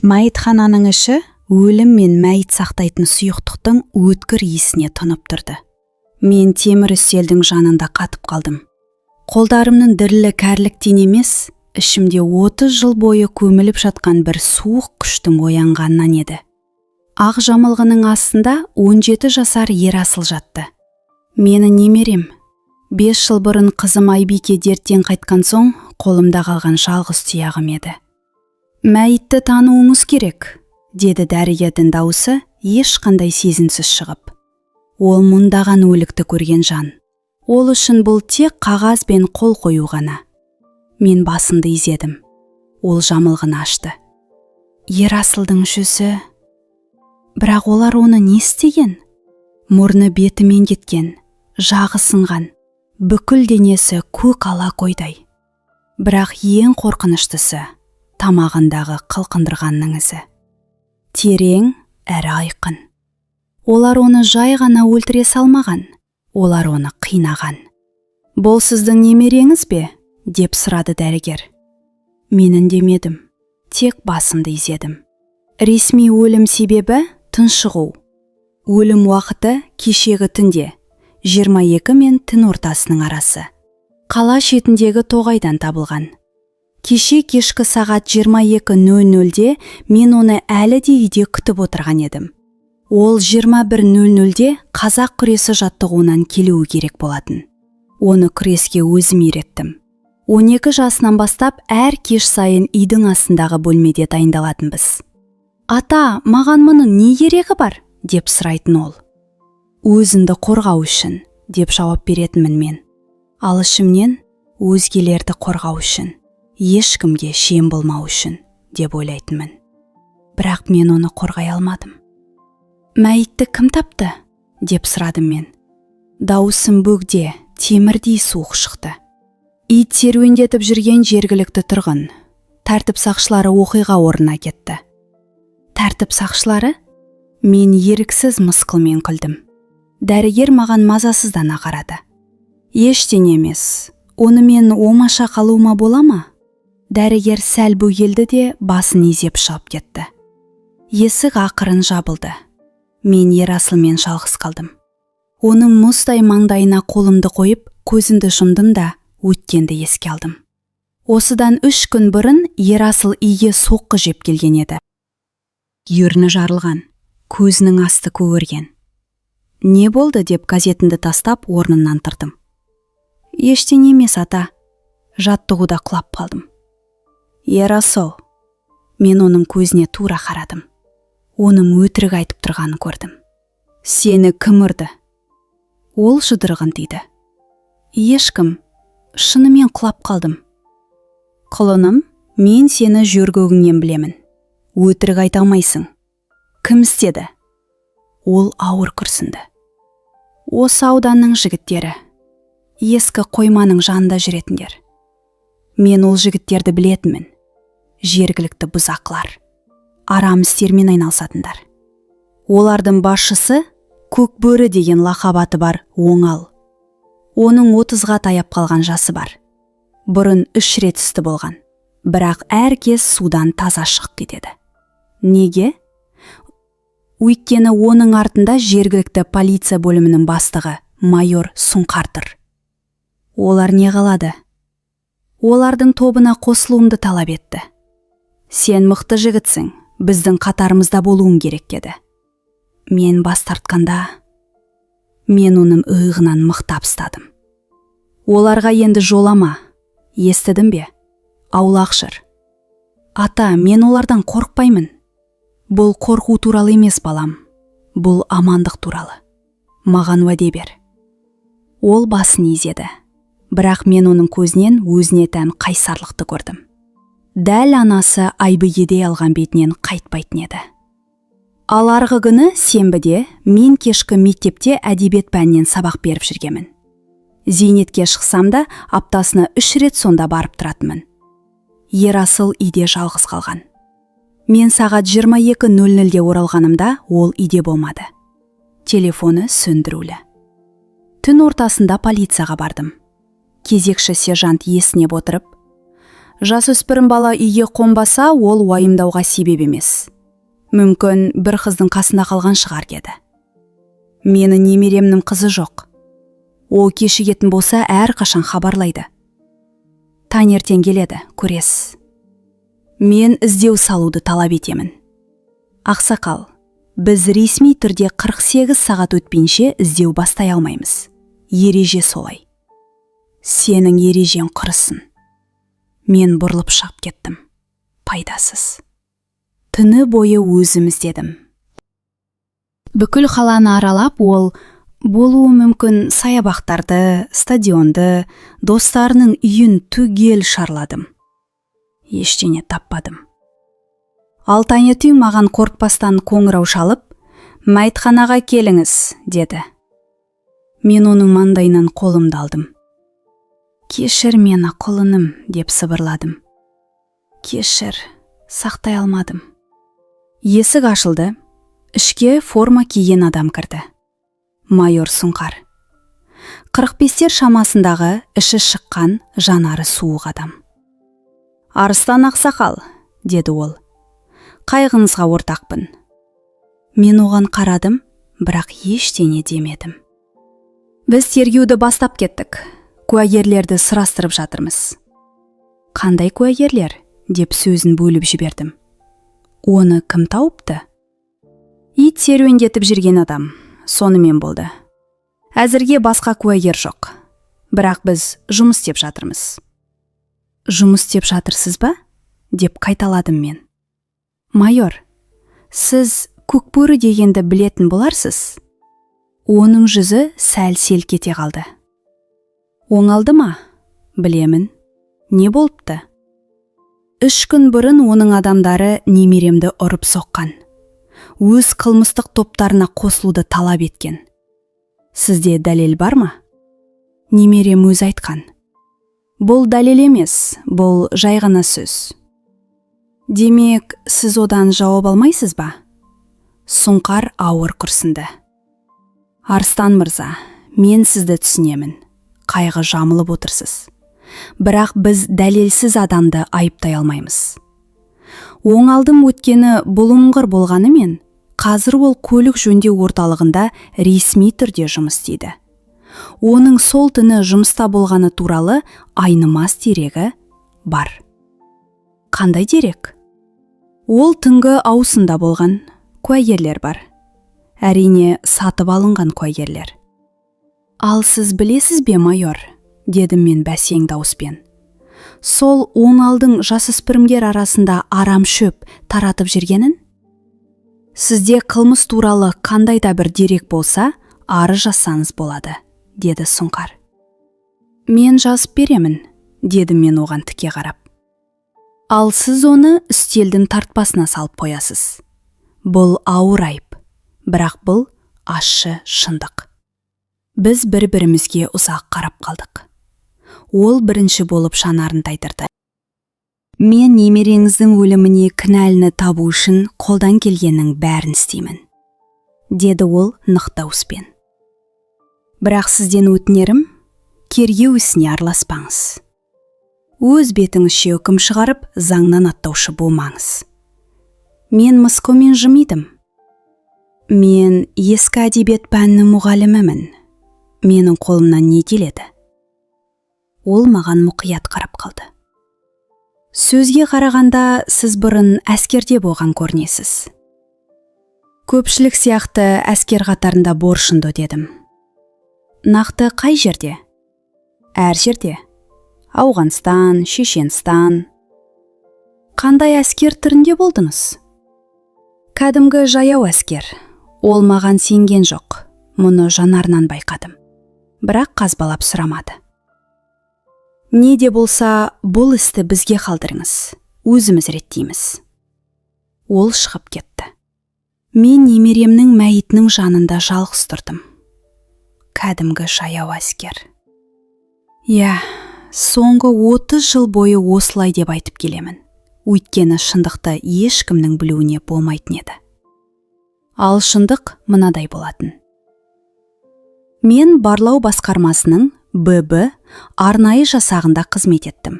Мәйітхананың іші өлім мен мәйіт сақтайтын сұйықтықтың өткір иісіне тұнып тұрды. Мен темір үстелдің жанында қатып қалдым. Қолдарымның дірілі кәріліктен емес, ішімде 30 жыл бойы көміліп жатқан бір суық күштің оянғанынан еді. Ақ жамылғының астында 17 жасар Ерасыл жатты. Мені немерем. 5 жыл бұрын қызым Айбике дерттен қайтқан соң қолымда қалған жалғыз тұяғым еді. Мәйітті тануыңыз керек, деді дәрігердің дауысы ешқандай сезінсіз шығып. Ол мұндаған өлікті көрген жан. Ол үшін бұл тек қағаз бен қол қою ғана. Мен басымды изедім. Ол жамылғын ашты. Ерасылдың жүзі... Бірақ олар оны не істеген? Мұрны бетімен кеткен, жағы сынған, бүкіл денесі көк ала қойдай. Бірақ ең қорқыныштысы тамағындағы қылқындырғанның ізі. Терең әрі айқын. Олар оны жай ғана өлтіре салмаған, олар оны қинаған. Бұл сіздің немереңіз бе? Деп сұрады дәрігер. Мен үндемедім, тек басымды изедім. Ресми өлім себебі тұншығу. Өлім уақыты кешегі түнде, 22 мен түн ортасының арасы. Қала шетіндегі тоғайдан табылған. Кеше кешкі сағат 22:00-де мен оны әлі де үйде күтіп отырған едім. Ол 21:00-де қазақ күресі жаттығуынан келуі керек болатын. Оны күреске өзім үйреттім. 12 жасынан бастап әр кеш сайын үйдің астындағы бөлмеде дайындалатынбыз. Ата, маған мұның не керегі бар? Деп сұрайтын ол. Өзіңді қорғау үшін, деп жауап беретінмін мен. Ал ішімнен өзгелерді қорғау үшін, ешкімге шен болмау үшін, деп ойлайтынмын. Бірақ мен оны қорғай алмадым. Мәйітті кім тапты? Деп сұрадым мен. Дауысым бөгде, темірдей суық шықты. Ит серуендетіп жүрген жергілікті тұрғын. Тәртіп сақшылары оқиға орнына кетті. Тәртіп сақшылары? Мен еріксіз мысқылмен күлдім. Дәрігер маған мазасыздана қарады. Ештеңе емес, оны мен омаша қалуыма бола ма? Дәрігер сәл бөгелді де басын изеп шығып кетті. Есік ақырын жабылды. Мен Ерасылмен жалғыз қалдым. Оның мұздай маңдайына қолымды қойып, көзімді жұмдым да өткенді еске алдым. Осыдан 3 күн бұрын Ерасыл үйге соққы жеп келген еді. Ерні жарылған, көзінің асты көгерген. Не болды деп газетімді тастап орнымнан тұрдым. Ештеңе емес, ата. Жаттығуда құлап қалдым. Ерасыл. Мен оның көзіне тура қарадым. Оның өтірік айтып тұрғанын көрдім. Сені кім ұрды? Ол жұдырығын тиді. Ешкім. Шынымен құлап қалдым. Құлыным, мен сені жөргегіңнен білемін. Өтірік айта алмайсың. Кім істеді? Ол ауыр күрсінді. Осы ауданның жігіттері. Ескі қойманың жанында жүретіндер. Мен ол жігіттерді білетінмін. Жергілікті бұзақылар. Арам істермен айналысатындар. Олардың басшысы Көкбөрі деген лақап аты бар Оңал. Оның 30-ға таяп қалған жасы бар. Бұрын 3 рет істі болған. Бірақ әр кез судан таза шығып кетеді. Неге? Өйткені оның артында жергілікті полиция бөлімінің бастығы майор Сұңқартыр. Олар не қалады? Олардың тобына қосылуымды талап етті. Сен мықты жігітсің, біздің қатарымызда болуың керек еді. Мен бас тартқанда, мен оның иығынан мықтап ұстадым. Оларға енді жолама, естідің бе? Аулақ жүр. Ата, мен олардан қорықпаймын. Бұл қорқу туралы емес, балам. Бұл амандық туралы. Маған уәде бер. Ол басын изеді. Бірақ мен оның көзінен өзіне тән қайсарлықты көрдім. Дәл анасы Айбигедей алған бетінен қайтпайтын еді. Ал арғы күні сенбіде мен кешкі мектепте әдебиет пәнінен сабақ беріп жүргемін. Зейнетке шықсам да аптасына 3 рет сонда барып тұратынмын. Ерасыл үйде жалғыз қалған. Мен сағат 22:00-де оралғанымда ол үйде болмады. Телефоны сөндірулі. Түн ортасында полицияға бардым. Кезекші сержант есінеп отырып, Жасөспірім бала үйге қонбаса, ол уайымдауға себеп емес. Мүмкін бір қыздың қасында қалған шығар деді. Мені немеремнің қызы жоқ. Ол кешігетін болса әрқашан хабарлайды. Таңертең келеді, көресіз. Мен іздеу салуды талап етемін. Ақсақал, біз ресми түрде 48 сағат өтпейінше іздеу бастай алмаймыз. Ереже солай. Сенің ережең құрысын. Мен бұрылып шығып кеттім. Пайдасыз. Түні бойы өзім іздедім. Бүкіл қаланы аралап, ол болуы мүмкін саябақтарды, стадионды, достарының үйін түгел шарладым. Ештеңе таппадым. Ал таңертең маған қорықпастан қоңырау шалып, мәйітханаға келіңіз, деді. Мен оның маңдайынан қолымды алдым. Кешір мені, құлыным, деп сыбырладым. Кешір, сақтай алмадым. Есік ашылды. Ішке форма киген адам кірді. Майор Сұңқар. 45-тер шамасындағы, іші шыққан, жанары суық адам. Арыстан ақсақал, деді ол. Қайғыңызға ортақпын. Мен оған қарадым, бірақ ештеңе демедім. Біз тергеуді бастап кеттік. Куәгерлерді сұрастырып жатырмыз. Қандай куәгерлер? Деп сөзін бөліп жібердім. Оны кім тауыпты? Ит серуендетіп жүрген адам. Сонымен болды. Әзірге басқа куәгер жоқ. Бірақ біз жұмыс істеп жатырмыз. Жұмыс істеп жатырсыз ба? Деп қайталадым мен. Майор, сіз көкбөрі дегенді білетін боларсыз? Оның жүзі сәл селк ете қалды. Оңалды ма? Білемін. Не болыпты? 3 күн бұрын оның адамдары немеремді ұрып соққан. Өз қылмыстық топтарына қосылуды талап еткен. Сізде дәлел бар ма? Немерем өз айтқан. Бұл дәлел емес, бұл жай ғана сөз. Демек, сіз одан жауап алмайсыз ба? Сұңқар ауыр күрсінді. Арыстан мырза, мен сізді түсінемін. Қайғы жамылып отырсыз. Бірақ біз дәлелсіз адамды айыптай алмаймыз. Оңалдым өткені бұлыңғыр болғанымен, қазір ол көлік жөндеу орталығында ресми түрде жұмыс істейді. Оның сол түні жұмыста болғаны туралы айнымас дерегі бар. Қандай дерек? Ол түнгі ауысында болған куәгерлер бар. Әрине, сатып алынған куәгерлер. Ал сіз білесіз бе, майор? Дедім мен бәсең дауыспен. Сол оңалдың жасөспірімдер арасында арам шөп таратып жүргенін? Сізде қылмыс туралы қандай да бір дерек болса, арыз жазсаңыз болады, деді Сұңқар. Мен жазып беремін, дедім мен оған тіке қарап. Ал сіз оны үстелдің тартпасына салып қоясыз. Бұл ауыр айып, бірақ бұл ащы шындық. Біз бір-бірімізге ұзақ қарап қалдық. Ол бірінші болып шанарын тайдырды. Мен немереңіздің өліміне кінәліні табу үшін қолдан келгеннің бәрін істеймін, деді ол нық дауыспен. Бірақ сізден өтінерім, тергеу ісіне араласпаңыз. Өз бетіңізше үкім шығарып, заңнан аттаушы болмаңыз. Мен мысқылмен жымидым. Мен ескі әдебиет пәнінің мұғалімімін. Менің қолымнан не келеді? Ол маған мұқият қарап қалды. Сөзге қарағанда, сіз бұрын әскерде болған көрінесіз. Көпшілік сияқты әскер қатарында борышынды дедім. Нақты қай жерде? Әр жерде. Ауғанстан, Шешенстан. Қандай әскер түрінде болдыңыз? Кәдімгі жаяу әскер. Ол маған сенген жоқ. Мұны жанарынан байқадым. Бірақ қазбалап сұрамады. Не де болса, бұл істі бізге қалдырыңыз. Өзіміз реттейміз. Ол шығып кетті. Мен немеремнің мәйітінің жанында жалғыз тұрдым. Кәдімгі жаяу әскер. Я, соңғы 30 жыл бойы осылай деп айтып келемін. Өйткені шындықты ешкімнің білуіне болмайтын еді. Ал шындық мынадай болатын. Мен барлау басқармасының ББ арнайы жасағында қызмет еттім.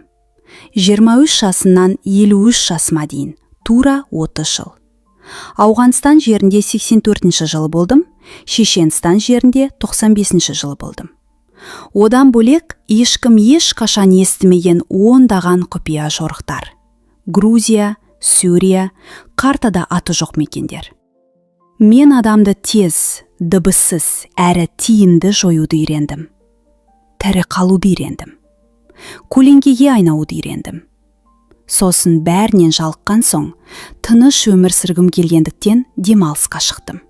23 жасынан 53 жасыма дейін, тура 30 жыл. Ауғанстан жерінде 84 жылы болдым, Шешенстан жерінде 95 жылы болдым. Одан бөлек ешкім ешқашан естімеген ондаған құпия жорықтар. Грузия, Сүрия, картада аты жоқ мекендер. Мен адамды тез, дыбыссыз, әрі тиімді жоюды үйрендім. Тірі қалуды үйрендім. Көлеңкеге айнауды үйрендім. Сосын бәрінен жалыққан соң, тыныш өмір сүргім келгендіктен демалысқа шықтым.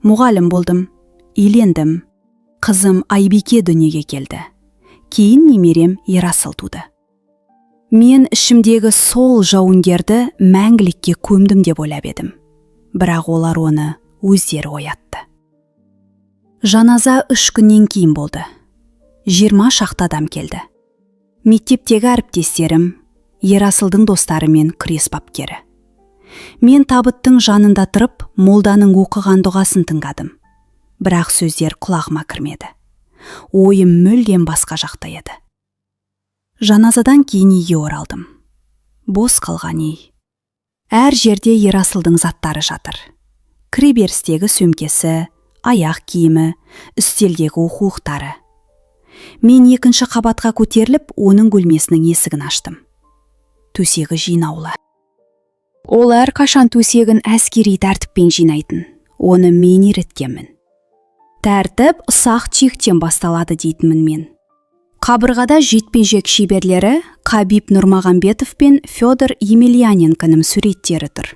Мұғалім болдым, үйлендім. Қызым Айбике дүниеге келді. Кейін немерем Ерасыл туды. Мен ішімдегі сол жауынгерді мәңгілікке көмдім деп ойлап едім. Бірақ олар оны өздері оятты. Жаназа 3 күннен кейін болды. 20 шақты адам келді. Мектептегі әріптестерім, Ерасылдың достары мен күрес бапкері. Мен табыттың жанында тұрып, молданың оқыған дұғасын тыңдадым. Бірақ сөздер құлағыма кірмеді. Ойым мүлдем басқа жақта еді. Жаназадан кейін үйге оралдым. Бос қалған үй. Әр жерде Ерасылдың заттары жатыр. Кіреберістегі сөмкесі, аяқ киімі, үстелдегі оқулықтары. Мен 2-ші қабатқа көтеріліп, оның бөлмесінің есігін аштым. Төсегі жинаулы. Ол әрқашан төсегін әскери тәртіппен жинайтын. Оны мен үйреткенмін. Тәртіп ұсақ түйектен басталады дейтінмін мен. Қабырғада жекпе-жек шеберлері Қабиб Нұрмағамбетов пен Федор Емельяненконың суреттері тұр.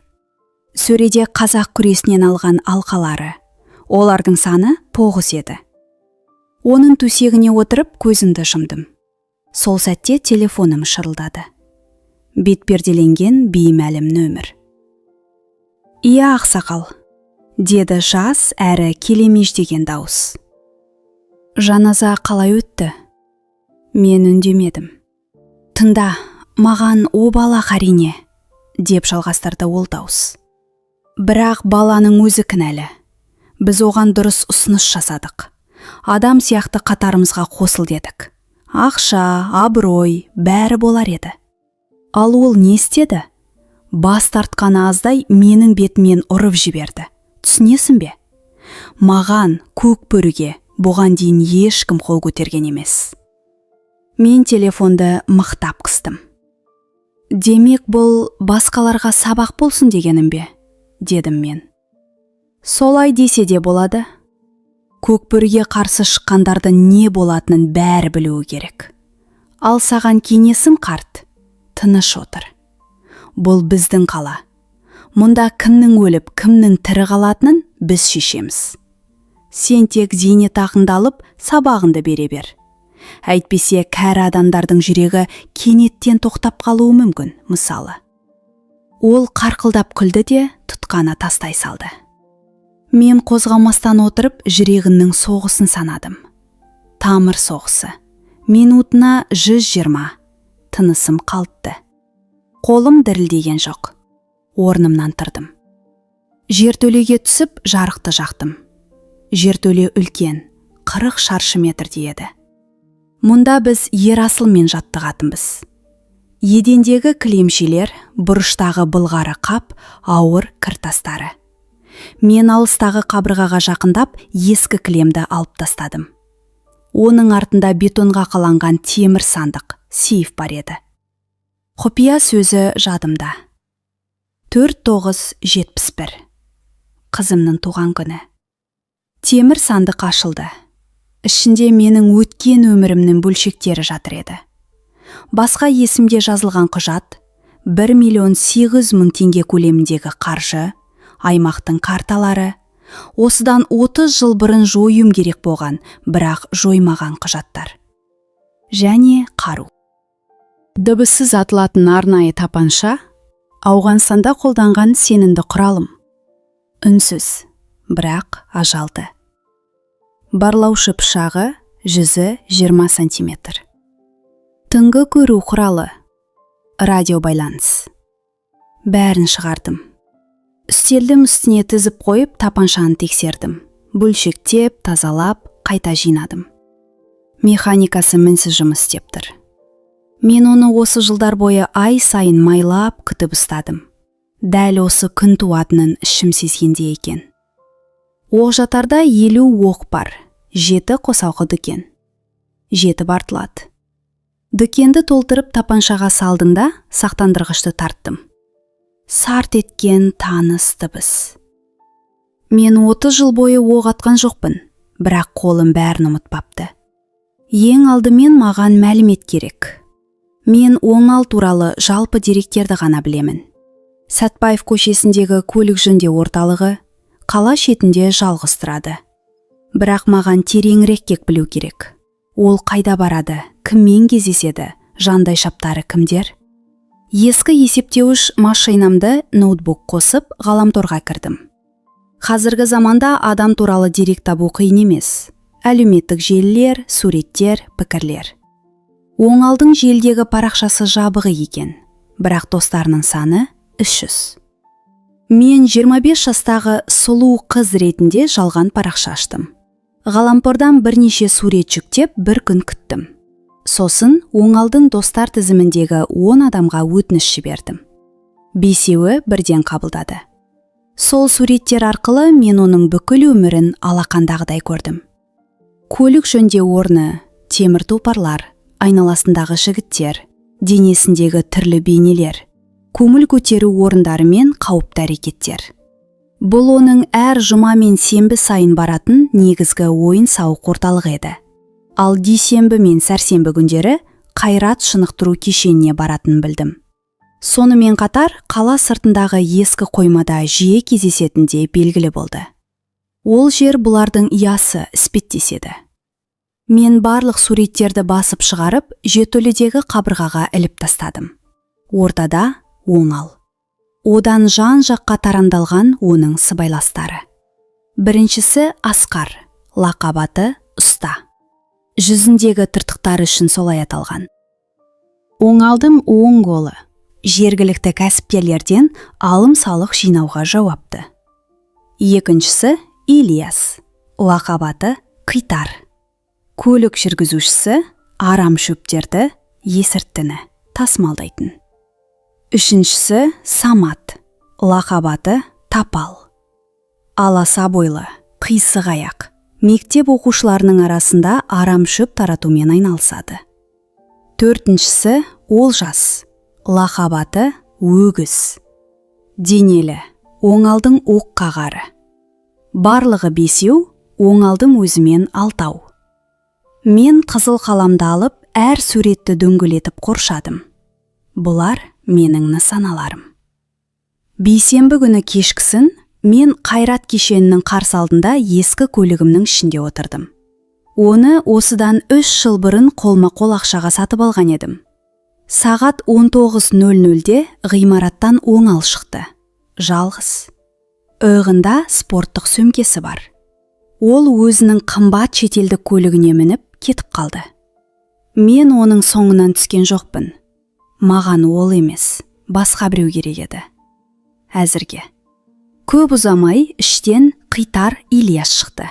Сөреде қазақ күресінен алған алқалары. Олардың саны 9 еді. Оның төсегіне отырып көзімді жұмдым. Сол сәтте телефоным шырылдады. Бетперделенген беймәлім нөмір. «Иә, ақсақал», деді жас әрі келемеждеген дауыс. «Жаназа қалай өтті?» Мен үндемедім. «Тыңда, маған о бала қарине», деп жалғастырды ол дауыс. «Бірақ баланың өзі кінәлі. Біз оған дұрыс ұсыныс жасадық. Адам сияқты қатарымызға қосыл дедік. Ақша, абырой, бәрі болар еді. Ал ол не істеді? Бас тартқаны аздай менің бетімнен ұрып жіберді. Түсінесің бе? Маған, көк бөріге, бұған дейін ешкім қол көтерген емес». Мен телефонды мықтап қыстым. «Демек бұл басқаларға сабақ болсын дегенім бе?» дедім мен. «Солай десе де болады. Көкбөріге қарсы шыққандарды не болатынын бәрі білуі керек. Ал саған кеңесім қарт, тыныш отыр. Бұл біздің қала. Мұнда кімнің өліп, кімнің тірі қалатынын біз шешеміз. Сен тек зейнетақыңды алып, сабағыңды бере бер. Әйтпесе кәрі адамдардың жүрегі кенеттен тоқтап қалуы мүмкін, мысалы». Ол қарқылдап күлді де тұтқаны тастай салды. Мен қозғамастан отырып жүрегінің соғысын санадым. Тамыр соғысы. Минутына 120. Тынысым қалтты. Қолым дірілдеген жоқ. Орнымнан тұрдым. Жертөлеге түсіп жарықты жақтым. Жертөле үлкен, 40 шаршы метрдей еді. Мұнда біз Ерасылмен жаттығатынбыз. Едендегі кілемшелер, бұрыштағы былғары қап, ауыр кіртастары. Мен алыстағы қабырғаға жақындап, ескі кілемді алып тастадым. Оның артында бетонға қаланған темір сандық, сейф бар еді. Құпия сөзі жадымда. 4971. Қызымның туған күні. Темір сандық ашылды. Ішінде менің өткен өмірімнің бөлшектері жатыр еді. Басқа есімде жазылған құжат, 1.800.000 теңге көлеміндегі қаржы, аймақтың карталары, осыдан 30 жыл бұрын жойым керек болған, бірақ жоймаған құжаттар. Және қару. Дыбыссыз атылатын арнайы тапанша, Ауғанстанда қолданған сенімді құралым. Үнсіз, бірақ ажалды. Барлаушы пышағы, жүзі 20 сантиметр. Түнгі көру құралы. Радио байланыс. Бәрін шығардым. Үстелдің үстіне тізіп қойып, тапаншаны тексердім. Бөлшектеп, тазалап, қайта жинадым. Механикасы мінсіз жұмыс істеп тұр. Мен оны осы жылдар бойы ай сайын майлап күтіп ұстадым. Дәл осы күн туатынын ішім сезгенде екен. Оқ-жатарда 50 оқ бар, 7 қосалқы дүкен. 7 артылады. Дүкенді толтырып тапаншаға салдыңда сақтандырғышты тарттым. Сарт еткен таныс дыбыс. Мен 30 жыл бойы оқ атқан жоқпын, бірақ қолым бәрін ұмытпапты. Ең алдымен маған мәлімет керек. Мен Оңал туралы жалпы деректерді ғана білемін. Сәтбаев көшесіндегі көлік жөндеу орталығы қала шетінде жалғыз тұрады. Бірақ маған тереңірек кек білу керек. Ол қайда барады, кіммен кездеседі, жандай шаптары кімдер? Ескі есептеуіш машинамды ноутбук қосып ғаламторға кірдім. Қазіргі заманда адам туралы дерек табу қиын емес. Әлеуметтік желілер, суреттер, пікірлер. Оңалдың желдегі парақшасы жабығы екен, бірақ достарының саны 300. Мен 25 жастағы сұлу қыз ретінде жалған парақша аштым. Ғаламтордан бірнеше сурет жүктеп бір күн күттім. Сосын Оңалдың достар тізіміндегі 10 адамға өтініш жібердім. 5-еуі бірден қабылдады. Сол суреттер арқылы мен оның бүкіл өмірін алақандағыдай көрдім. Көлік жөндеу орны, темір тұлпарлар, айналасындағы жігіттер, денесіндегі түрлі бейнелер, көңіл көтеру орындары мен қауіпті әрекеттер. Бұл оның әр жұма мен сенбі сайын баратын негізгі ойын-сауық орталығы еді. Ал дүйсенбі мен сәрсенбі күндері Қайрат шынықтыру кешеніне баратын білдім. Сонымен қатар қала сыртындағы ескі қоймада жиі кездесетінде белгілі болды. Ол жер бұлардың ұясы іспеттеседі. Мен барлық суреттерді басып шығарып, жетөлідегі қабырғаға іліп тастадым. Ортада Оңал. Одан жан-жаққа тарандалған оның сыбайластары. Біріншісі Асқар, лақап аты Ұста. Жүзіндегі тыртықтары үшін солай аталған. Оңалдың оң қолы. Жергілікті кәсіпкерлерден алым-салық жинауға жауапты. Екіншісі Ильяс, лақап аты Қитар. Көлік жүргізушісі, арам шөптерді, есірткіні тасымалдайтын. Үшіншісі Самат, лақап аты Тапал. Аласа бойлы, қисық аяқ, мектеп оқушыларының арасында арам шөп таратумен айналысады. Төртіншісі Олжас, лақап аты Өгіз. Денелі, Оңалдың оқ қағары. Барлығы 5-еу, Оңалдың өзімен 6. Мен қызыл қаламды алып, әр суретті дөңгелетіп қоршадым. Бұлар менің нысаналарым. Бейсенбі күні кешкісін мен Қайрат кешенінің қарсы алдында ескі көлігімнің ішінде отырдым. Оны осыдан 3 жыл бұрын қолма-қол ақшаға сатып алған едім. Сағат 19:00-де ғимараттан Оңал шықты. Жалғыз. Иығында спорттық сөмкесі бар. Ол өзінің қымбат шетелдік көлігіне мініп кетіп қалды. Мен оның соңынан түскен жоқпын. Маған ол емес, басқа біреу керек еді. Әзірге. Көп ұзамай іштен Қитар Ильяс шықты.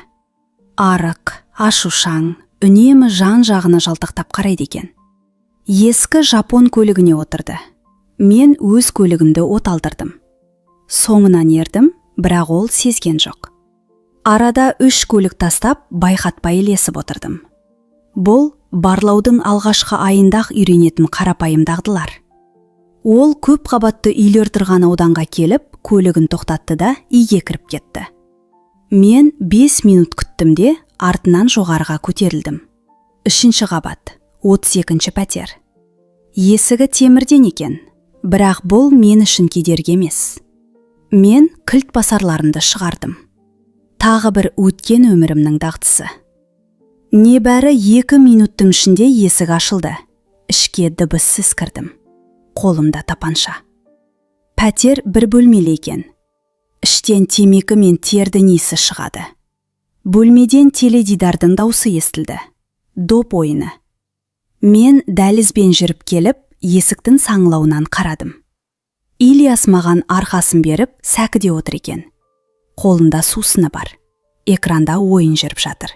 Арық, ашушаң, үнемі жан-жағына жалтақтап қарайды екен. Ескі жапон көлігіне отырды. Мен өз көлігімді оталдырдым. Соңынан ердім, бірақ ол сезген жоқ. Арада 3 көлік тастап, байқатпай ілесіп отырдым. Бұл барлаудың алғашқы айында-ақ үйренетін қарапайым дағдылар. Ол көп қабатты үйлер тұрған ауданға келіп, көлігін тоқтатты да үйге кіріп кетті. Мен 5 минут күттім де, артынан жоғарыға көтерілдім. 3-ші қабат, 32-ші пәтер. Есігі темірден екен, бірақ бұл мен үшін кедергі емес. Мен кілт басарларымды шығардым. Тағы бір өткен өмірімнің дағдысы. Небәрі 2 минуттың ішінде есік ашылды. Ішке дыбыссыз кірдім. Қолымда тапанша. Пәтер бір бөлмелі екен. Іштен темекі мен тердің иісі шығады. Бөлмеден теледидардың даусы естілді. Доп ойыны. Мен дәлізбен жүріп келіп, есіктің саңлауынан қарадым. Ильяс маған арқасын беріп, сәкіде отыр екен. Қолында сусыны бар. Экранда ойын жүріп жатыр.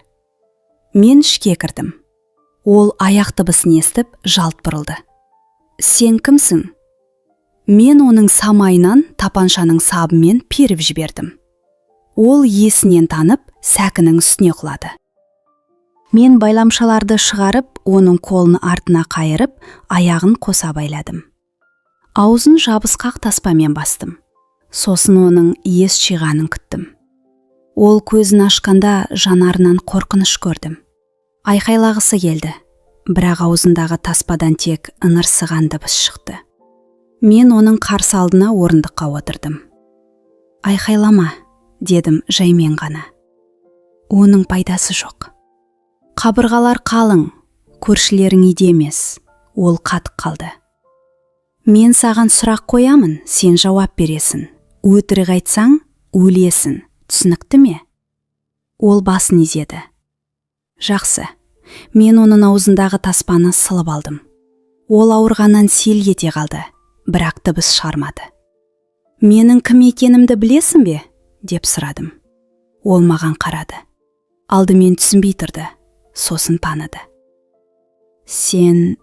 Мен ішке кірдім. Ол аяқ дыбысын естіп жалт бұрылды. Сен кімсің? Мен оның самайынан тапаншаның сабымен періп жібердім. Ол есінен танып, сәкінің үстіне құлады. Мен байламшаларды шығарып, оның қолын артына қайырып, аяғын қоса байладым. Аузын жабысқақ таспамен бастым. Сосын оның ес жиғанын күттім. Ол көзін ашқанда жанарынан қорқыныш көрдім. Айқайлағысы келді, бірақ аузындағы таспадан тек ыңырсыған дыбыс шықты. Мен оның қарсы алдына орындыққа отырдым. Айқайлама, дедім жаймен ғана. Оның пайдасы жоқ. Қабырғалар қалың, көршілерің үйде емес. Ол қатып қалды. Мен саған сұрақ қоямын, сен жауап бересің. Өтірік айтсаң, өлесің. Түсінікті ме? Ол басын изеді. Жақсы. Мен оның аузындағы таспаны сылып алдым. Ол ауырғаннан селк ете қалды, бірақ дыбыс шығармады. Менің кім екенімді білесің бе? Деп сұрадым. Ол маған қарады. Алдымен түсінбей тұрды, сосын таныды. Сен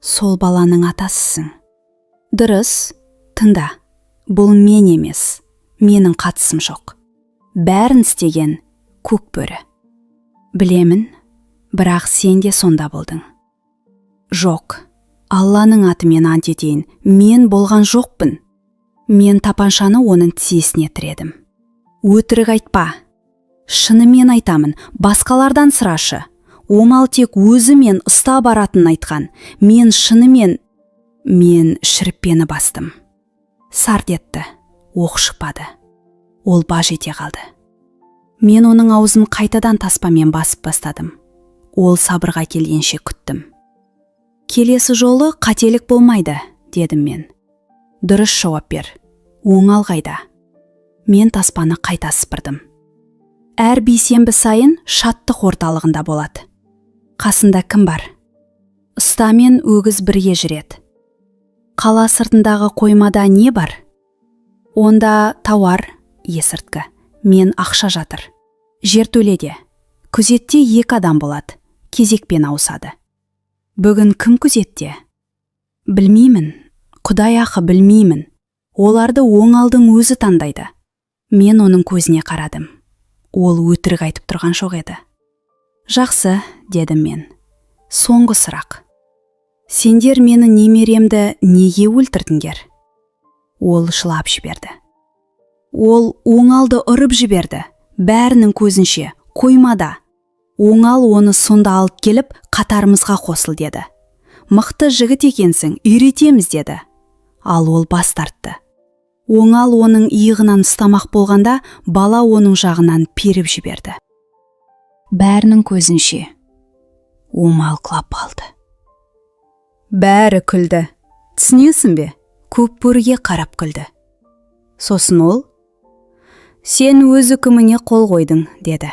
сол баланың атасысың. Дұрыс, тыңда. Бұл мен емес, менің қатысым жоқ. Бәрін істеген көкбөрі. Білемін, бірақ сен де сонда болдың. Жоқ, Алланың атымен ант етейін, мен болған жоқпын. Мен тапаншаны оның тізесіне тіредім. Өтірік айтпа. Шынымен айтамын, басқалардан сұрашы. Омал тек өзі мен ұстап баратынын айтқан. Мен шынымен... Мен шіріппені бастым. Сарт етті, оқ шықпады. Ол баж ете қалды. Мен оның аузын қайтадан таспамен басып бастадым. Ол сабырға келгенше күттім. Келесі жолы қателік болмайды, дедім мен. Дұрыс жауап бер. Оңал қайда? Мен таспаны қайта сыпырдым. Әр бейсенбі сайын шаттық орталығында болады. Қасында кім бар? Ұста мен өгіз бірге жүреді. Қала сыртындағы қоймада не бар? Онда тауар, есірткі, мен ақша жатыр. Жертөледе. Күзетте 2 адам болады. Кезекпен ауысады. Бүгін кім күзетте? Білмеймін. Құдай ақы білмеймін. Оларды оңалдың өзі таңдайды. Мен оның көзіне қарадым. Ол өтірік айтып тұрған жоқ еді. Жақсы, дедім мен. Соңғы сұрақ. Сендер мені немеремді неге өлтірдіңдер? Ол жылап жіберді. Ол оңалды ұрып жіберді. Бәрінің көзінше, қоймада. Оңал оны сонда алып келіп, қатарымызға қосыл деді. Мықты жігіт екенсің, үйретеміз деді. Ал ол бас тартты. Оңал оның иығынан ұстамақ болғанда, бала оның жағынан періп жіберді. Бәрінің көзінше, омал құлап қалды. Бәрі күлді. Түсінесің бе? Көкбөріге қарап күлді. Сосын ол, сен өз үкіміңе қол қойдың, деді.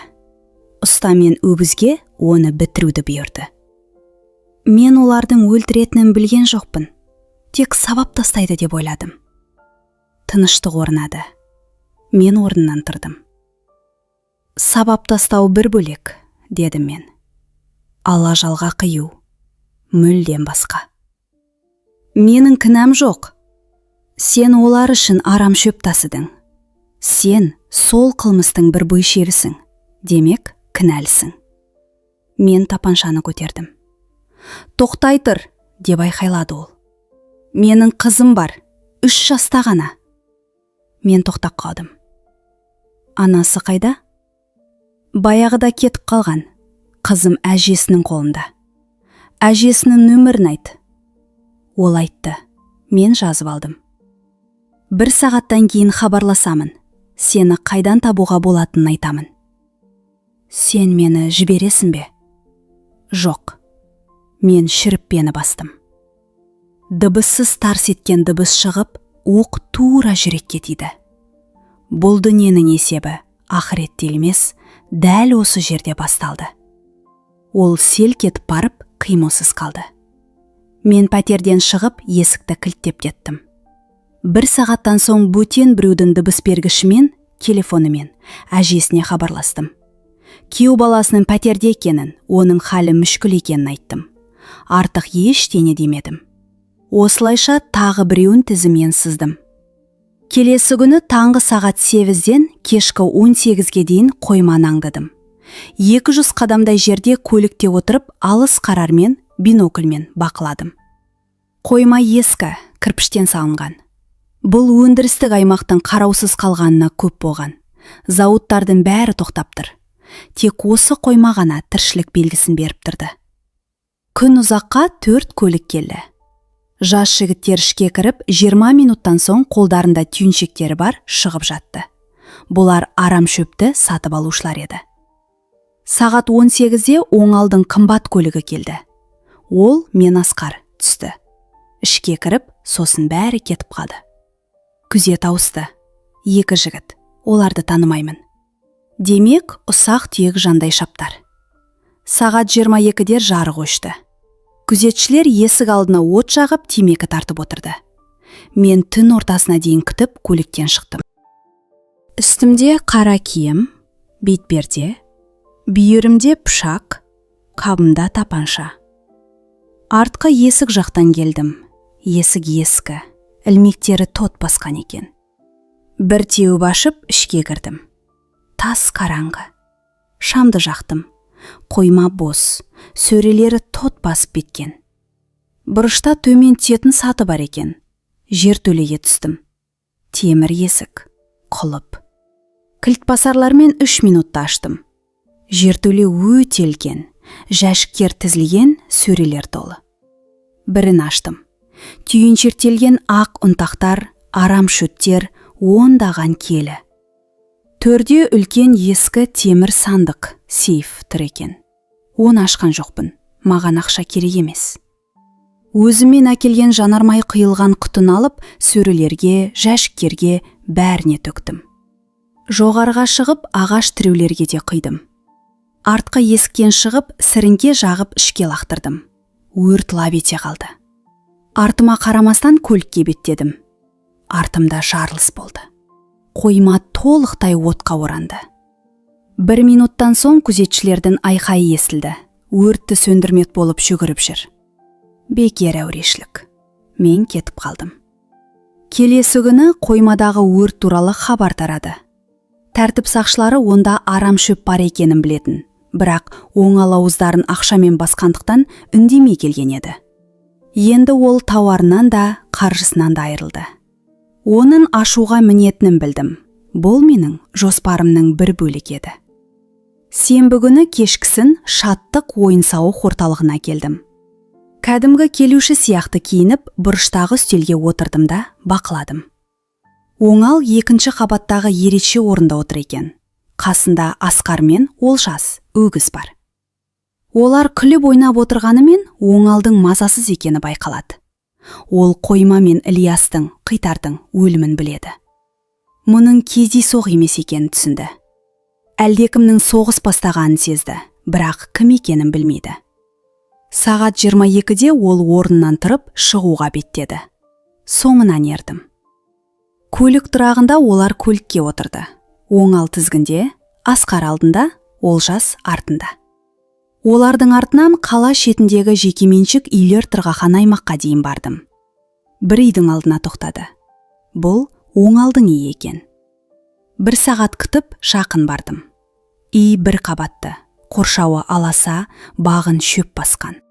Ұста мен өгізге оны бітіруді бұйырды. Мен олардың өлтіретінін білген жоқпын. Тек сабап тастайды деп ойладым. Тыныштық орнады. Мен орнынан тұрдым. Сабап тастау бір бөлек, дедім мен. Алла жалға қию. Мүлден басқа. Менің кінәм жоқ. Сен олар үшін арам шөп тасыдың. Сен сол қылмыстың бір бөлшегісің. Демек, кінәлісің. Мен тапаншаны көтердім. Тоқтай тұр, деп айқайлады ол. Менің қызым бар, 3 жаста ғана. Мен тоқтап қалдым. Анасы қайда? Баяғыда кетіп қалған. Қызым әжесінің қолында. Әжесінің нөмірін айт. Ол айтты. Мен жазып алдым. 1 сағаттан кейін хабарласамын. Сені қайдан табуға болатынын айтамын. Сен мені жібересің бе? Жоқ. Мен шіріппені бастым. Дыбыссыз тарс еткен дыбыс шығып, оқ тура жүрекке тиді. Бұл дүниенің есебі ақыретте емес, дәл осы жерде басталды. Ол селк етіп барып, қимылсыз қалды. Мен пәтерден шығып, есікті кілттеп кеттім. 1 сағаттан соң бөтен біреудің дыбыс бергішімен, телефонымен әжесіне хабарластым. Күйеу баласының пәтерде екенін, оның халі мүшкіл екенін айттым. Артық ештеңе демедім. Осылайша тағы біреуін тізімен сыздым. Келесі күні таңғы сағат 8-ден кешкі 18-ге дейін қойманы аңдыдым. 200 қадамдай жерде көлікте отырып алыс қарармен бинокльмен бақыладым. Қойма ескі, кірпіштен салынған. Бұл өндірістік аймақтың қараусыз қалғанына көп болған. Зауыттардың бәрі тоқтап тұр. Тек осы қойма ғана тіршілік белгісін беріп тұрды. Күн ұзаққа 4 көлік келді. Жас жігіттер ішке кіріп, 20 минуттан соң қолдарында түйіншектері бар шығып жатты. Бұлар арам шөпті сатып алушылар еді. Сағат 18-де оңалдың қымбат көлігі келді. Ол мен Асқар түсті. Ішке кіріп, сосын бәрі кетіп қалды. Күзет ауысты. 2 жігіт. Оларды танымаймын. Демек, ұсақ түйек жандай шаптар. Сағат 22-де жарық өшті. Күзетшілер есік алдына от жағып темекі тартып отырды. Мен түн ортасына дейін күтіп көліктен шықтым. Үстімде қара киім, бетперде, бүйірімде пышақ, қабымда тапанша. Артқы есік жақтан келдім. Есік ескі, ілмектері тот басқан екен. Бір теуіп ашып ішке кірдім. Тас қараңғы. Шамды жақтым. Қойма бос, сөрелері тот басып беткен. Бұрышта төмен түсетін саты бар екен. Жертөлеге түстім. Темір есік, құлып. Кілтбасарлармен 3 минутта аштым. Жертөле өте үлкен, жәшіктер тізілген, сөрелер толы. Бірін аштым. Түйіншектелген ақ ұнтақтар, арам шөттер, ондаған келі. Төрде үлкен ескі темір сандық, сейф тұр екен. Оны ашқан жоқпын, маған ақша керек емес. Өзімен әкелген жанармай құйылған құтын алып, сөрелерге, жәшіктерге бәріне төктім. Жоғарға шығып, ағаш тіреулерге де құйдым. Артқы есіктен шығып, сіріңке жағып ішке лақтырдым. Өрт лап ете қалды. Артыма қарамастан көлікке беттедім. Артымда жарылыс болды. Қойма толықтай отқа оранды. 1 минуттан соң күзетшілердің айқайы естілді. Өртті сөндірмек болып жүгіріп жүр. Бекер әурешілік. Мен кетіп қалдым. Келесі күні қоймадағы өрт туралы хабар тарады. Тәртіп сақшылары онда арам шөп бар екенін білетін, бірақ оңал ауыздарын ақшамен басқандықтан үндемей келген еді. Енді ол тауарынан да, қаржысынан да айырылды. Оның ашуға мінетінін білдім. Бұл менің жоспарымның бір бөлігі еді. Сенбі күні кешкісін шаттық ойын-сауық орталығына келдім. Кәдімгі келуші сияқты киініп, бұрыштағы үстелге отырдым да бақыладым. Оңал 2-ші қабаттағы ерекше орында отыр екен. Қасында Асқар мен Олжас, өгіз бар. Олар күліп ойнап отырғанымен оңалдың мазасыз екені байқалады. Ол қойма мен Ілиястың, Қитардың өлімін біледі. Мұның кездейсоқ емес екенін түсінді. Әлдекімнің соғыс бастағанын сезді, бірақ кім екенін білмейді. Сағат 22-де ол орнынан тұрып шығуға беттеді. Соңынан ердім. Көлік тұрағында олар көлікке отырды. Оңал тізгінде, Асқар алдында, Олжас артында. Олардың артынан қала шетіндегі жекеменшік үйлер тұрғақан аймаққа дейін бардым. Бір үйдің алдына тоқтады. Бұл оңалдың үйі екен. 1 сағат күтіп жақын бардым. Үй 1 қабатты, қоршауы аласа, бағын шөп басқан.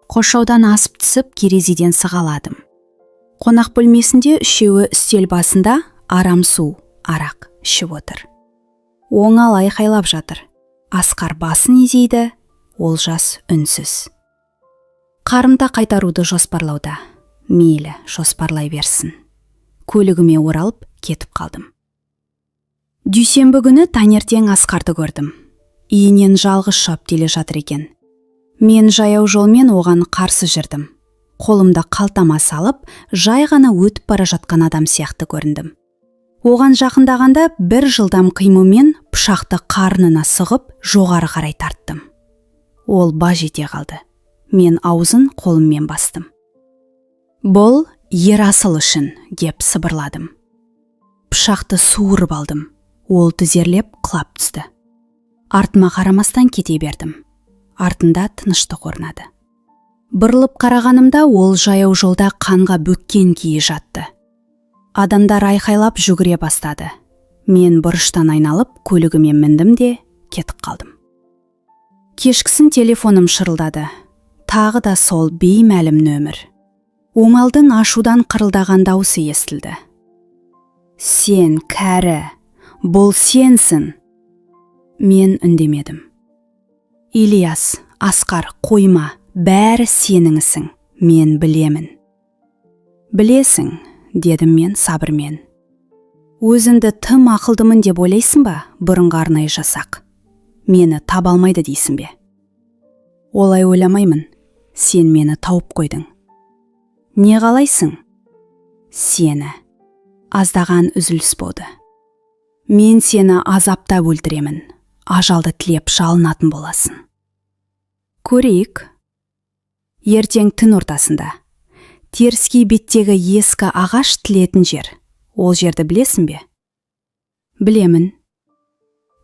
Қоршаудан асып түсіп керезеден сығаладым. Қонақ бөлмесінде үшеуі үстел басында арам су, арақ ішіп отыр. Оңал айқайлап жатыр. Асқар басын изейді, Олжас үнсіз. Қарымта қайтаруды жоспарлауда. Мейлі, жоспарлай берсін. Көлігіме оралып, кетіп қалдым. Дүйсенбі күні таңертең Асқарды көрдім. Үйінен жалғыз шығып келе жатыр екен. Мен жаяу жолмен оған қарсы жүрдім. Қолымда қалтама салып, жай ғана өтіп бара жатқан адам сияқты көріндім. Оған жақындағанда бір жылдам қимылмен пышақты қарнына сығып, жоғары қарай тарттым. Ол баж ете қалды. Мен аузын қолыммен бастым. Бұл ер асыл үшін, деп сыбырладым. Пышақты суырып алдым. Ол тізерлеп құлап түсті. Артыма қарамастан кете бердім. Артында тыныштық орнады. Бұрылып қарағанымда ол жаяу жолда қанға бөккен күйі жатты. Адамдар айқайлап жүгіре бастады. Мен бұрыштан айналып көлігіме міндім де кетіп қалдым. Кешкісін телефоным шырылдады. Тағы да сол беймәлім нөмір. Оңалдың ашудан қырылдаған дауысы естілді. Сен, кәрі, бұл сенсің. Мен үндемедім. Ильяс, Асқар, қойма, бәрі сенің ісің, мен білемін. Білесің, дедім мен сабырмен. Өзіңді тым ақылдымын деп ойлайсың ба, бұрынғы арнайы жасақ? Мені таба алмайды дейсің бе? Олай ойламаймын, сен мені тауып қойдың. Не қалайсың? Сені. Аздаған үзіліс болды. Мен сені азаптап өлтіремін, ажалды тілеп жалынатын боласың. Көрейік. Ертең түн ортасында. Теріскей беттегі ескі ағаш тілетін жер. Ол жерді білесің бе? Білемін.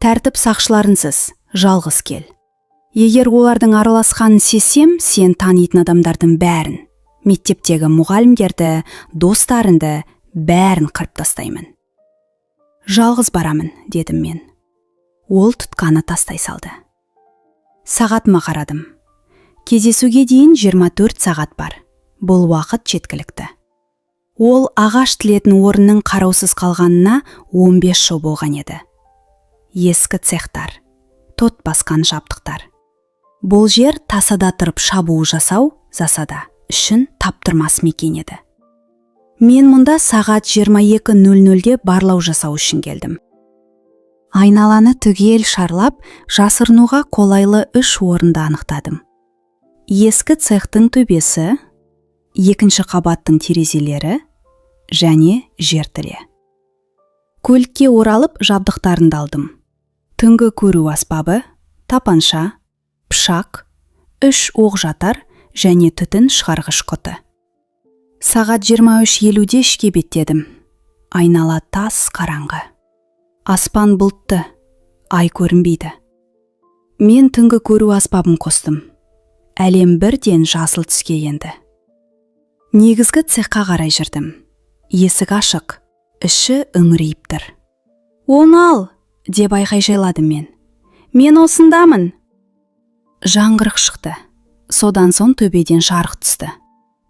Тәртіп сақшыларынсыз, жалғыз кел. Егер олардың араласқанын сезсем, сен танитын адамдардың бәрін, мектептегі мұғалімдерді, достарынды, бәрін қырып тастаймын. Жалғыз барамын, дедім мен. Ол тұтқаны тастай салды. Сағатыма қарадым. Кездесуге дейін 24 сағат бар. Бұл уақыт жеткілікті. Ол ағаш тілетін орынның қараусыз қалғанына 15 жыл болған еді. Ескі цехтар, тот басқан жабдықтар. Бұл жер тасада тұрып шабуыл жасау, засада үшін таптырмас мекен еді. Мен мұнда сағат 22:00-де барлау жасау үшін келдім. Айналаны түгел шарлап, жасырынуға қолайлы 3 орынды анықтадым. Ескі цехтың төбесі, 2-ші қабаттың терезелері және жертіле. Көлікке оралып жабдықтарымды алдым. Түнгі көру аспабы, тапанша, пышақ, 3 оқ жатар және түтін шығарғыш құты. Сағат 23:50-де ішке беттедім. Айнала тас қараңғы. Аспан бұлтты, ай көрінбейді. Мен түнгі көру аспабын қостым. Әлем бірден жасыл түске енді. Негізгі цехқа қарай жүрдім. Есік ашық, іші үңірейіп тұр. Оңал, деп айқай жайладым мен. Мен осындамын. Жаңғырық шықты. Содан соң төбеден жарық түсті.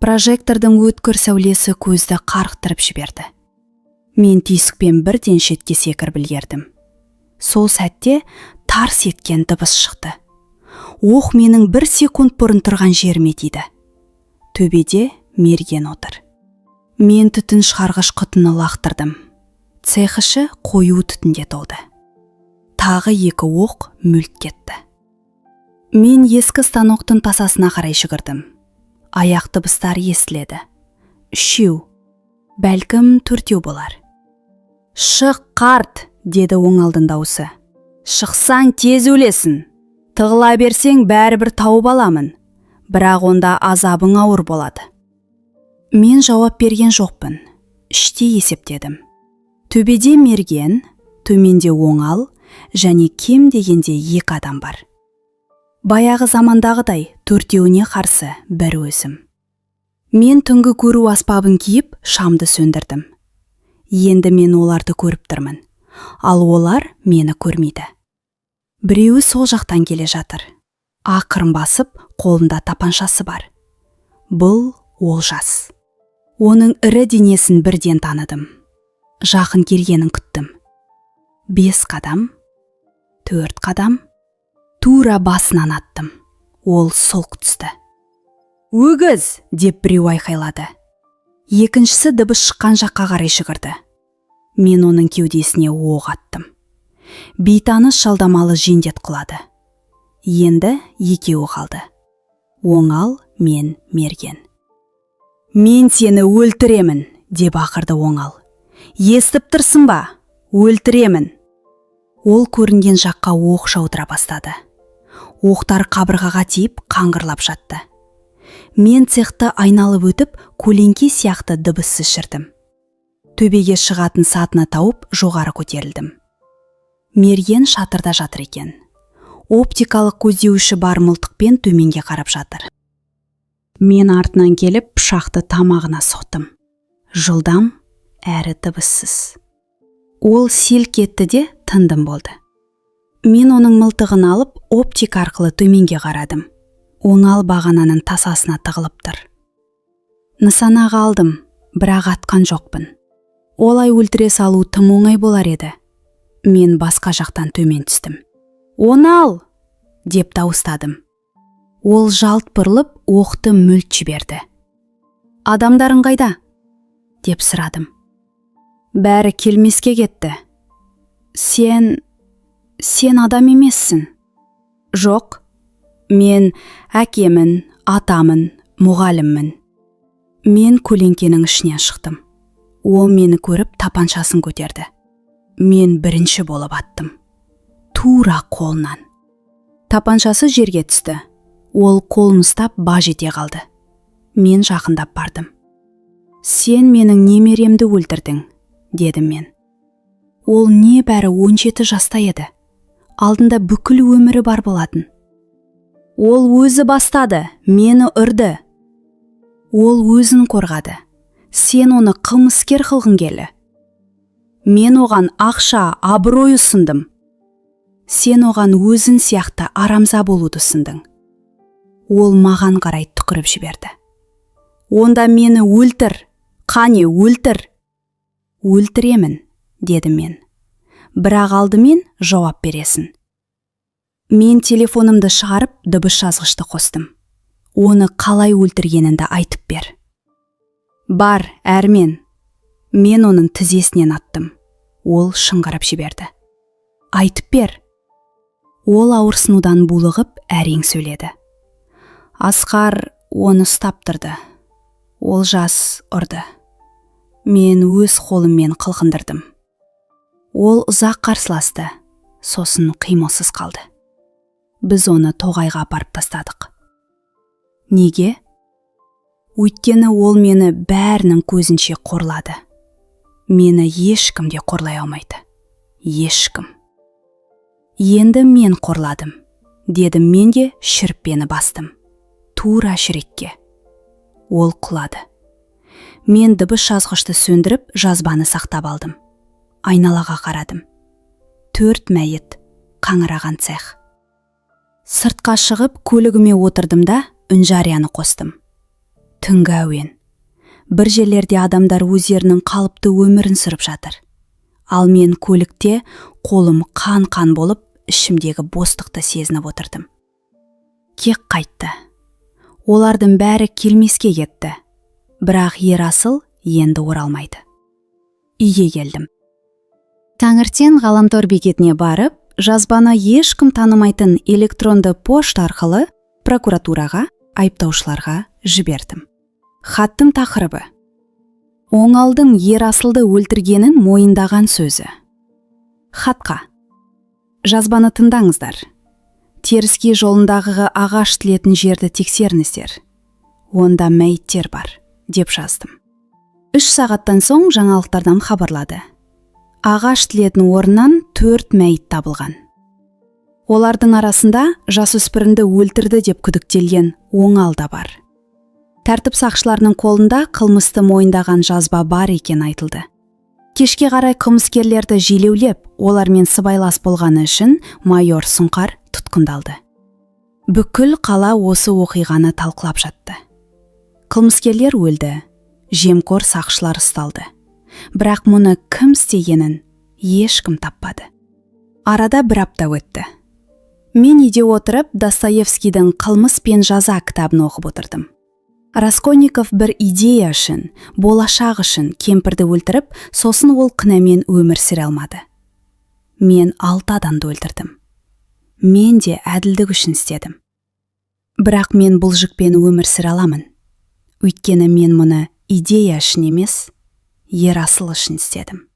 Прожектордың өткір сәулесі көзді қарықтырып жіберді. Мен түйсікпен бірден шетке секіріп үлгердім. Сол сәтте тарс еткен дыбыс шықты. Оқ менің 1 секунд бұрын тұрған жеріме тиді. Төбеде мерген отыр. Мен түтін шығарғыш құтыны лақтырдым. Цех іші қою түтінге толды. Тағы 2 оқ мүлт кетті. Мен ескі станоктың тасасына қарай жүгірдім. Аяқ дыбыстар естіледі. 3, бәлкім 4 болар. Шық, қарт, деді оңалдың дауысы. Шықсаң тез өлесің. Тығыла берсең бәрібір тауып аламын. Бірақ онда азабың ауыр болады. Мен жауап берген жоқпын. Іште есептедім. Төбеде мерген, төменде оңал және кем дегенде 2 адам бар. Баяғы замандағыдай 4-еуіне қарсы 1 өзім. Мен түнгі көру аспабын киіп, шамды сөндірдім. Енді мен оларды көріп тұрмын, ал олар мені көрмейді. Біреуі сол жақтан келе жатыр. Ақырын басып, қолында тапаншасы бар. Бұл Олжас. Оның ірі денесін бірден таныдым. Жақын келгенін күттім. 5 қадам, 4 қадам, тура басынан аттым. Ол солқ түсті. Өгіз, деп біреу айқайлады. Екіншісі дыбыс шыққан жаққа қарай жүгірді. Мен оның кеудесіне оқ аттым. Бейтаныс жалдамалы жендет құлады. Енді 2 қалды. Оңал, мен, мерген. Мен сені өлтіремін, деп ақырды оңал. Естіп тұрсың ба? Өлтіремін. Ол көрінген жаққа оқ жаудыра бастады. Оқтар қабырғаға тиіп қаңғырлап жатты. Мен цехты айналып өтіп, көлеңке сияқты дыбыссыз жүрдім. Төбеге шығатын сатыны тауып, жоғары көтерілдім. Мерген шатырда жатыр екен. Оптикалық көздеуші бар мылтықпен төменге қарап жатыр. Мен артынан келіп пышақты тамағына соқтым. Жылдам әрі дыбыссыз. Ол селк етті де тындым болды. Мен оның мылтығын алып, оптик арқылы төменге қарадым. Оңал бағананың тасасына тығылып тұр. Нысанаға алдым, бірақ атқан жоқпын. Олай өлтіре салу тым оңай болар еді. Мен басқа жақтан төмен түстім. «Онал!» деп дауыстадым. Ол жалт бұрылып, оқты мүлт жіберді. «Адамдарың қайда?» деп сұрадым. «Бәрі келмеске кетті. Сен адам емессің?» «Жоқ, мен әкемін, атамын, мұғаліммін». Мен көлеңкенің ішінен шықтым. Ол мені көріп тапаншасын көтерді. Мен бірінші болып аттым. Тура қолынан. Тапаншасы жерге түсті. Ол қолын ұстап баж ете қалды. Мен жақындап бардым. «Сен менің немеремді өлтірдің», дедім мен. Ол небәрі 17 жаста еді. Алдында бүкіл өмірі бар болатын. «Ол өзі бастады, мені ұрды». «Ол өзін қорғады. Сен оны қылмыскер қылғың келді». «Мен оған ақша, абырой ұсындым». «Сен оған өзін сияқты арамза болуды ұсындың». Ол маған қарай түкіріп жіберді. «Онда мені өлтір, қане өлтір». «Өлтіремін», дедім мен. «Бірақ алдымен жауап бересің». Мен телефонымды шығарып, дыбыс жазғышты қостым. «Оны қалай өлтіргеніңді айтып бер». «Бар, әрмен». Мен оның тізесінен аттым. Ол шыңғырып жіберді. «Айтып бер». Ол ауырсынудан булығып, әрең сөйледі. «Асқар оны ұстап тұрды. Ол жас ұрды. Мен өз қолыммен қылқындырдым». Ол ұзақ қарсыласты, сосын қимылсыз қалды. Біз оны тоғайға апарып тастадық. Неге? Өйткені ол мені бәрінің көзінше қорлады. Мені ешкім де қорлай алмайды. Ешкім. Енді мен қорладым, дедім мен де шүріппені бастым. Тура жүрекке. Ол құлады. Мен дыбыс жазғышты сөндіріп, жазбаны сақтап алдым. Айналаға қарадым. 4 мәйіт, қаңыраған цех. Сыртқа шығып, көлігіме отырдым да, үнжарияны қостым. Түнгі әуен. Бір жерлерде адамдар өздерінің қалыпты өмірін сүріп жатыр. Ал мен көлікте қолым қан-қан болып, ішімдегі бостықты сезініп отырдым. Кек қайтты. Олардың бәрі келмеске кетті. Бірақ Ерасыл енді оралмайды. Үйге келдім. Таңертең ғаламтор бекетіне барып, жазбаны ешкім танымайтын электронды пошта арқылы прокуратураға, айыптаушыларға жібердім. Хаттың тақырыбы: Оңалдың Ерасылды өлтіргенін мойындаған сөзі. Хатқа: жазбаны тыңдаңыздар. Теріскей жолындағы ағаш тілетін жерді тексеріңіздер. Онда мәйіттер бар, деп жаздым. 3 сағаттан соң жаңалықтардан хабарлады. Ағаш тілетін орыннан 4 мәйіт табылған. Олардың арасында жасөспірімді өлтірді деп күдіктелген Оңал да бар. Тәртіп сақшыларының қолында қылмысты мойындаған жазба бар екен айтылды. Кешке қарай қылмыскерлерді желеулеп, олармен сыбайлас болғаны үшін майор Сұңқар тұтқындалды. Бүкіл қала осы оқиғаны талқылап жатты. Қылмыскерлер өлді, жемқор сақшылар ұсталды. Бірақ мұны кім істегенін ешкім таппады. Арада 1 апта өтті. Мен үйде отырып Достоевскийдің «Қылмыс пен жаза» кітабын оқып отырдым. Раскольников бір идея үшін, болашақ үшін кемпірді өлтіріп, сосын ол кінәмен өмір сүре алмады. Мен 6 адамды өлтірдім. Мен де әділдік үшін істедім. Бірақ мен бұл жүкпен өмір сүре аламын. Өйткені мен мұны идея үшін емес, Ерасыл үшін істедім.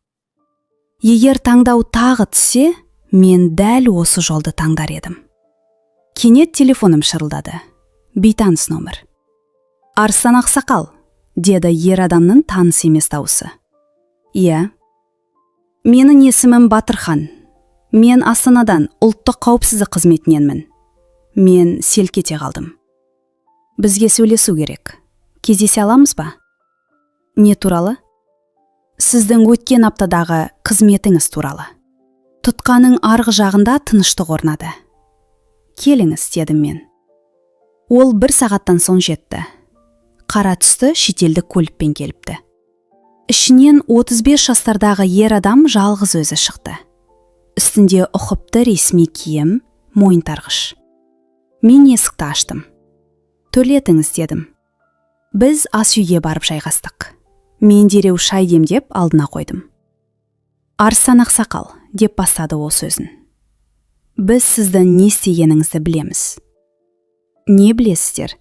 Егер таңдау тағы түссе, мен дәл осы жолды таңдар едім. Кенет телефоным шырылдады. Бейтаныс номер. «Арыстан Ақсақал», деді ер адамның таныс емес дауысы. «Иә». «Менің есімім Батырхан. Мен Астанадан ұлттық қауіпсіздік қызметіненмін». Мен селк ете қалдым. Бізге сөйлесу керек. Кездесе аламыз ба? Не туралы? Сіздің өткен аптадағы қызметіңіз туралы. Тұтқаның арғы жағында тыныштық орнады. Келіңіз, дедім мен. Ол 1 сағаттан соң жетті. Қара түсті шетелдік көлікпен келіпті. Ішінен 35 жастардағы ер адам жалғыз өзі шықты. Үстінде ұқыпты ресми киім, мойынтарғыш. Мен есікті аштым. Төлетіңіз, дедім. Біз ас үйге барып жайғастық. Мен дереу шай демдеп алдына қойдым. Арыстан ақсақал, деп бастады ол сөзін. Біз сіздің не істегеніңізді білеміз. Не білесіздер?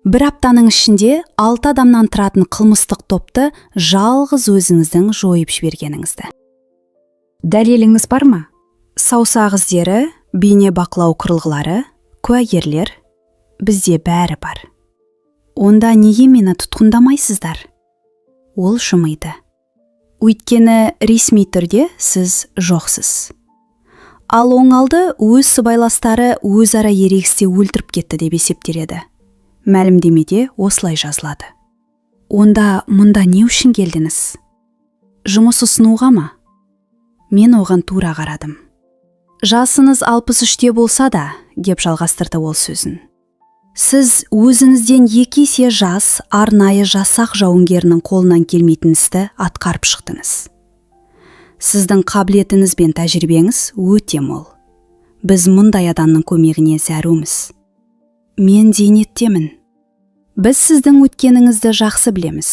1 аптаның ішінде 6 адамнан тұратын қылмыстық топты жалғыз өзіңіздің жойып жібергеніңізді. Дәлеліңіз бар ма? Саусақ іздері, бейне бақылау құрылғылары, куәгерлер, бізде бәрі бар. Онда неге мені тұтқындамайсыздар? Ол жымиды. Өйткені ресми түрде сіз жоқсыз. Ал оңалды өз сыбайластары өзара ерегісте өлтіріп кетті деп есептеледі. Мәлімдемеде осылай жазылады. Онда мұнда не үшін келдіңіз? Жұмыс ұсынуға ма? Мен оған тура қарадым. Жасыңыз 63-те болса да, деп жалғастырды ол сөзін. Сіз өзіңізден 2 есе жас, арнайы жасақ жауынгерінің қолынан келмейтін істі атқарып шықтыңыз. Сіздің қабілетіңіз бен тәжірибеңіз өте мол. Біз мұндай адамның көмегіне зәруміз. Мен зейнеттемін. Біз сіздің өткеніңізді жақсы білеміз.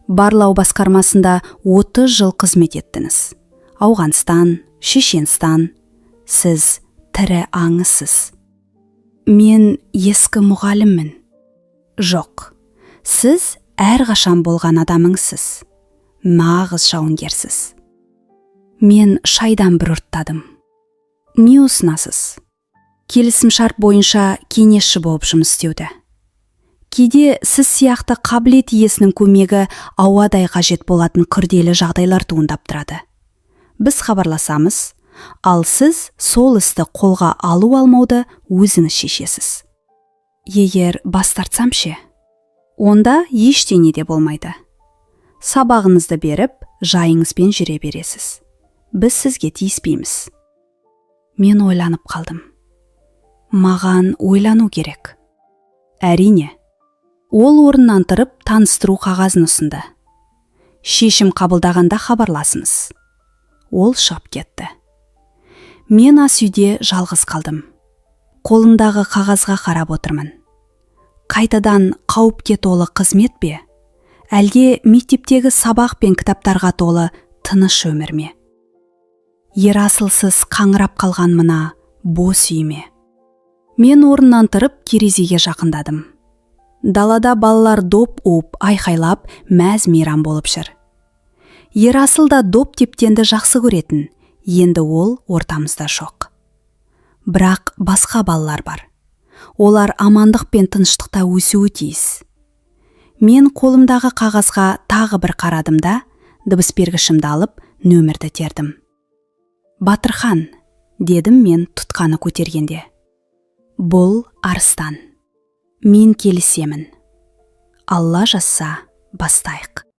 Барлау басқармасында 30 жыл қызмет еттіңіз. Ауғанстан, Шешенстан. Сіз тірі аңызсыз. Мен ескі мұғаліммін. Жоқ, сіз әрқашан болған адамыңсыз. Нағыз жауынгерсіз. Мен шайдан бір ұрттадым. Не ұсынасыз? Келісім шарт бойынша кеңесші болып жұмыс істеуді. Кейде сіз сияқты қабілет иесінің көмегі ауадай қажет болатын күрделі жағдайлар туындап тұрады. Біз хабарласамыз, ал сіз сол істі қолға алу алмауды өзіңіз шешесіз. Егер бас тартсам ше? Онда ештеңе де болмайды. Сабағыңызды беріп, жайыңызбен жүре бересіз. Біз сізге тиіспейміз. Мен ойланып қалдым. Маған ойлану керек. Әрине. Ол орнынан тұрып таныстыру қағазын ұсынды. Шешім қабылдағанда хабарласыңыз. Ол шығып кетті. Мен ас үйде жалғыз қалдым. Қолымдағы қағазға қарап отырмын. Қайтадан қауіпке толы қызмет пе? Әлде мектептегі сабақ пен кітаптарға толы тыныш өмір ме? Ерасылсыз қаңырап қалған мына бос үй ме? Мен орнынан тұрып терезеге жақындадым. Далада балалар доп уып, айқайлап, мәз-мейрам болып жүр. Ерасыл да доп тептенді жақсы көретін. Енді ол ортамызда жоқ. Бірақ басқа балалар бар. Олар амандық пен тыныштықта өсуі тиіс. Мен қолымдағы қағазға тағы бір қарадым да, дыбыс бергішімді алып, нөмірді тердім. Батырхан, дедім мен тұтқаны көтергенде. Бұл Арыстан. Мен келісемін. Алла жазса, бастайық.